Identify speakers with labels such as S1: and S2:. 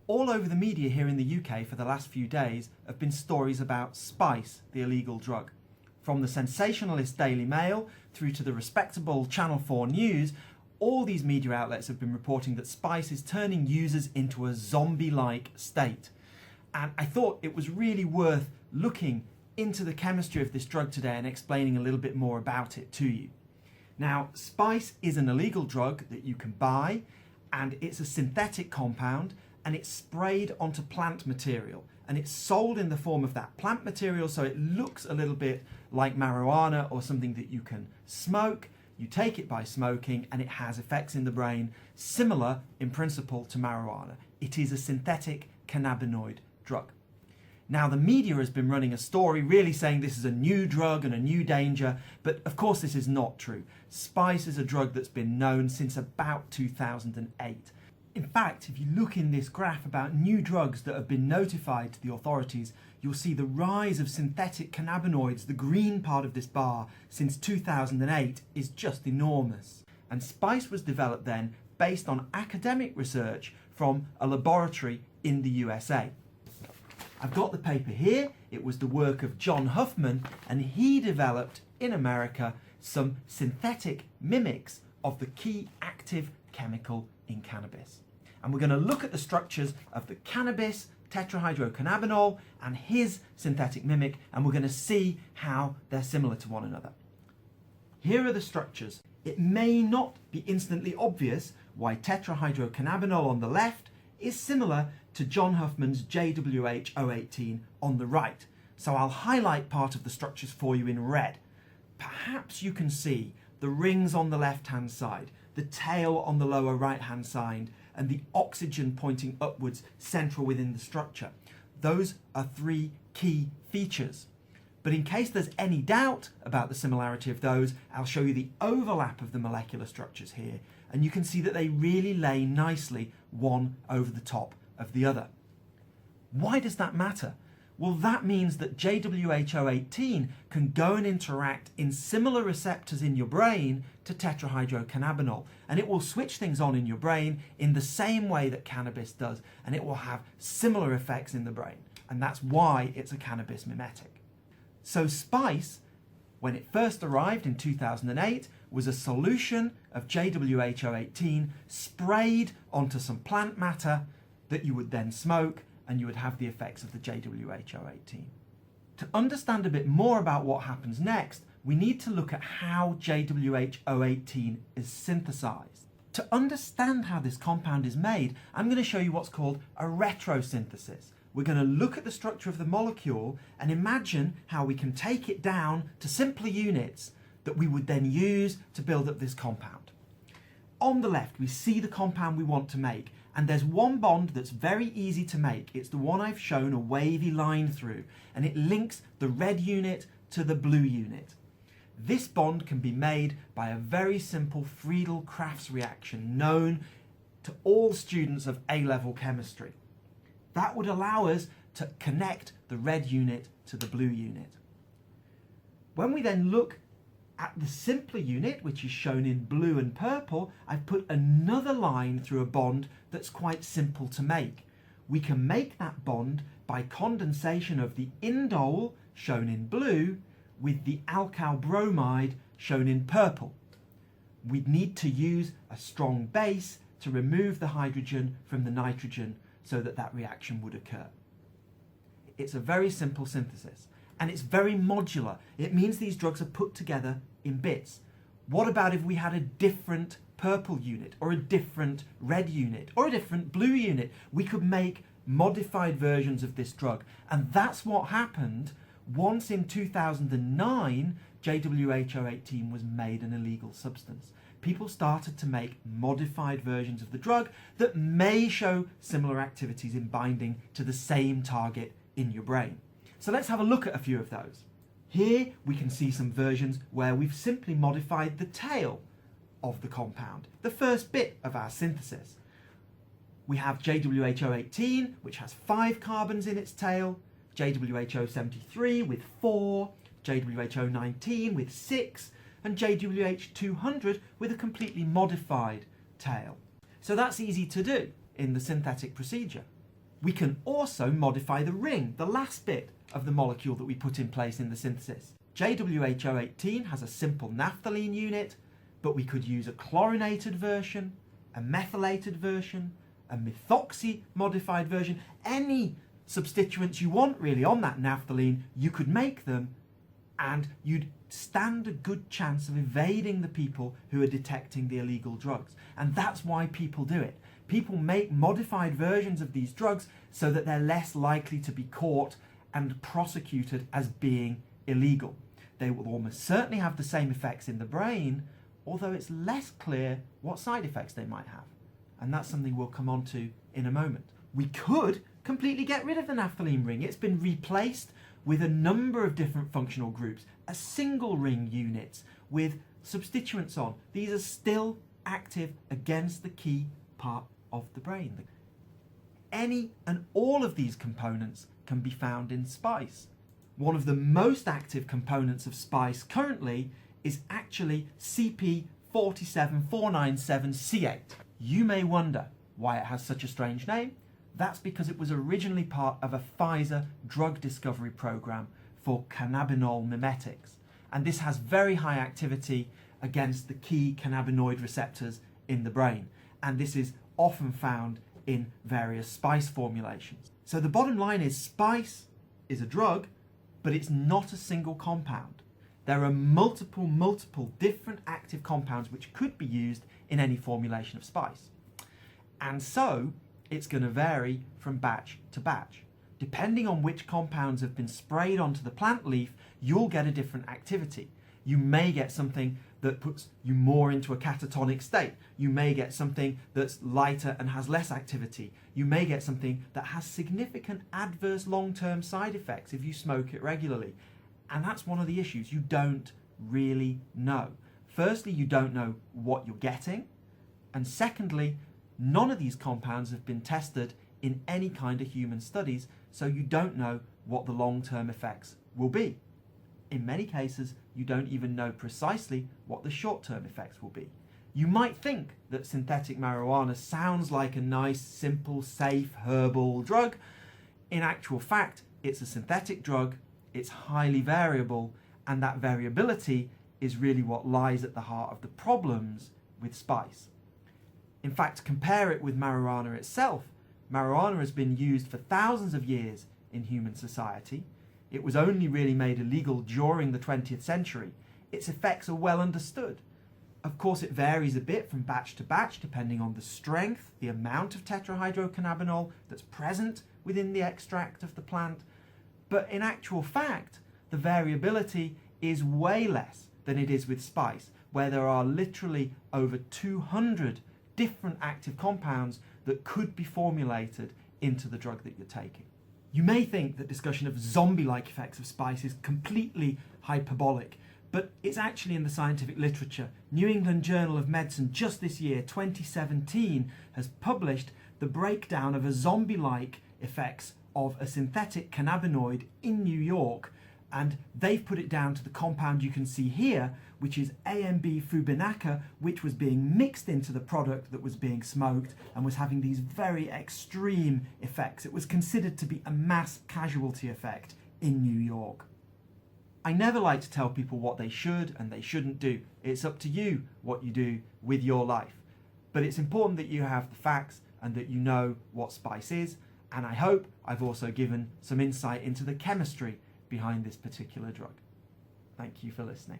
S1: All over the media here in the UK for the last few days have been stories about Spice, the illegal drug. From the sensationalist Daily Mail through to the respectable Channel 4 News, all these media outlets have been reporting that Spice is turning users into a zombie-like state. And I thought it was really worth looking into the chemistry of this drug today and explaining a little bit more about it to you. Now, Spice is an illegal drug that you can buy, and it's a synthetic compound, and it's sprayed onto plant material, and it's sold in the form of that plant material, so it looks a little bit like marijuana or something that you can smoke. You take it by smoking, and it has effects in the brain similar in principle to marijuana. It is a synthetic cannabinoid drug. Now, the media has been running a story really saying this is a new drug and a new danger, but of course this is not true. Spice is a drug that's been known since about 2008. In fact, if you look in this graph about new drugs that have been notified to the authorities, you'll see the rise of synthetic cannabinoids, the green part of this bar, since 2008 is just enormous. And Spice was developed then based on academic research from a laboratory in the USA. I've got the paper here. It was the work of John Huffman, and he developed in America some synthetic mimics of the key active chemical in cannabis. And we're going to look at the structures of the cannabis tetrahydrocannabinol and his synthetic mimic, and we're going to see how they're similar to one another. Here are the structures. It may not be instantly obvious why tetrahydrocannabinol on the left is similar to John Huffman's JWH-018 on the right. So I'll highlight part of the structures for you in red. Perhaps you can see the rings on the left-hand side, the tail on the lower right-hand side, and the oxygen pointing upwards central within the structure. Those are three key features. But in case there's any doubt about the similarity of those, I'll show you the overlap of the molecular structures here, and you can see that they really lay nicely one over the top of the other. Why does that matter? Well, that means that JWH-018 can go and interact in similar receptors in your brain to tetrahydrocannabinol, and it will switch things on in your brain in the same way that cannabis does, and it will have similar effects in the brain, and that's why it's a cannabis mimetic. So Spice, when it first arrived in 2008, was a solution of JWH-018 sprayed onto some plant matter that you would then smoke, and you would have the effects of the JWH-018. To understand a bit more about what happens next, we need to look at how JWH-018 is synthesized. To understand how this compound is made, I'm going to show you what's called a retrosynthesis. We're going to look at the structure of the molecule and imagine how we can take it down to simpler units that we would then use to build up this compound. On the left, we see the compound we want to make, and there's one bond that's very easy to make. It's the one I've shown a wavy line through, and it links the red unit to the blue unit. This bond can be made by a very simple Friedel-Crafts reaction known to all students of A-level chemistry. That would allow us to connect the red unit to the blue unit. When we then look at the simpler unit, which is shown in blue and purple, I've put another line through a bond that's quite simple to make. We can make that bond by condensation of the indole, shown in blue, with the alkyl bromide, shown in purple. We'd need to use a strong base to remove the hydrogen from the nitrogen so that that reaction would occur. It's a very simple synthesis, and it's very modular. It means these drugs are put together in bits. What about if we had a different purple unit, or a different red unit, or a different blue unit? We could make modified versions of this drug, and that's what happened once in 2009 JWH-018 was made an illegal substance. People started to make modified versions of the drug that may show similar activities in binding to the same target in your brain. So let's have a look at a few of those. Here we can see some versions where we've simply modified the tail of the compound, the first bit of our synthesis. We have JWH-018, which has 5 carbons in its tail, JWH-073 with 4, JWH-019 with 6, and JWH-200 with a completely modified tail. So that's easy to do in the synthetic procedure. We can also modify the ring, the last bit of the molecule that we put in place in the synthesis. JWH018 has a simple naphthalene unit, but we could use a chlorinated version, a methylated version, a methoxy modified version. Any substituents you want really on that naphthalene, you could make them, and you'd stand a good chance of evading the people who are detecting the illegal drugs. And that's why people do it. People make modified versions of these drugs so that they're less likely to be caught and prosecuted as being illegal. They will almost certainly have the same effects in the brain, although it's less clear what side effects they might have. And that's something we'll come on to in a moment. We could completely get rid of the naphthalene ring. It's been replaced with a number of different functional groups, a single ring units with substituents on. These are still active against the key part of the brain. Any and all of these components can be found in spice. One of the most active components of spice currently is actually CP47497C8. You may wonder why it has such a strange name. That's because it was originally part of a Pfizer drug discovery program for cannabinol mimetics. And this has very high activity against the key cannabinoid receptors in the brain. And this is often found in various spice formulations. So the bottom line is spice is a drug, but it's not a single compound. There are multiple different active compounds which could be used in any formulation of spice. And so it's going to vary from batch to batch. Depending on which compounds have been sprayed onto the plant leaf, you'll get a different activity. You may get something that puts you more into a catatonic state. You may get something that's lighter and has less activity. You may get something that has significant adverse long-term side effects if you smoke it regularly. And that's one of the issues. You don't really know. Firstly, you don't know what you're getting. And secondly, none of these compounds have been tested in any kind of human studies, so you don't know what the long-term effects will be. In many cases, you don't even know precisely what the short-term effects will be. You might think that synthetic marijuana sounds like a nice, simple, safe, herbal drug. In actual fact, it's a synthetic drug, it's highly variable, and that variability is really what lies at the heart of the problems with spice. In fact, compare it with marijuana itself. Marijuana has been used for thousands of years in human society. It was only really made illegal during the 20th century. Its effects are well understood. Of course, it varies a bit from batch to batch depending on the strength, the amount of tetrahydrocannabinol that's present within the extract of the plant. But in actual fact, the variability is way less than it is with spice, where there are literally over 200 different active compounds that could be formulated into the drug that you're taking. You may think that discussion of zombie-like effects of spice is completely hyperbolic, but it's actually in the scientific literature. New England Journal of Medicine just this year, 2017, has published the breakdown of a zombie-like effects of a synthetic cannabinoid in New York, and they've put it down to the compound you can see here, which is AMB fubinaca, which was being mixed into the product that was being smoked and was having these very extreme effects. It was considered to be a mass casualty effect in New York. I never like to tell people what they should and they shouldn't do. It's up to you what you do with your life. But it's important that you have the facts and that you know what spice is, and I hope I've also given some insight into the chemistry behind this particular drug. Thank you for listening.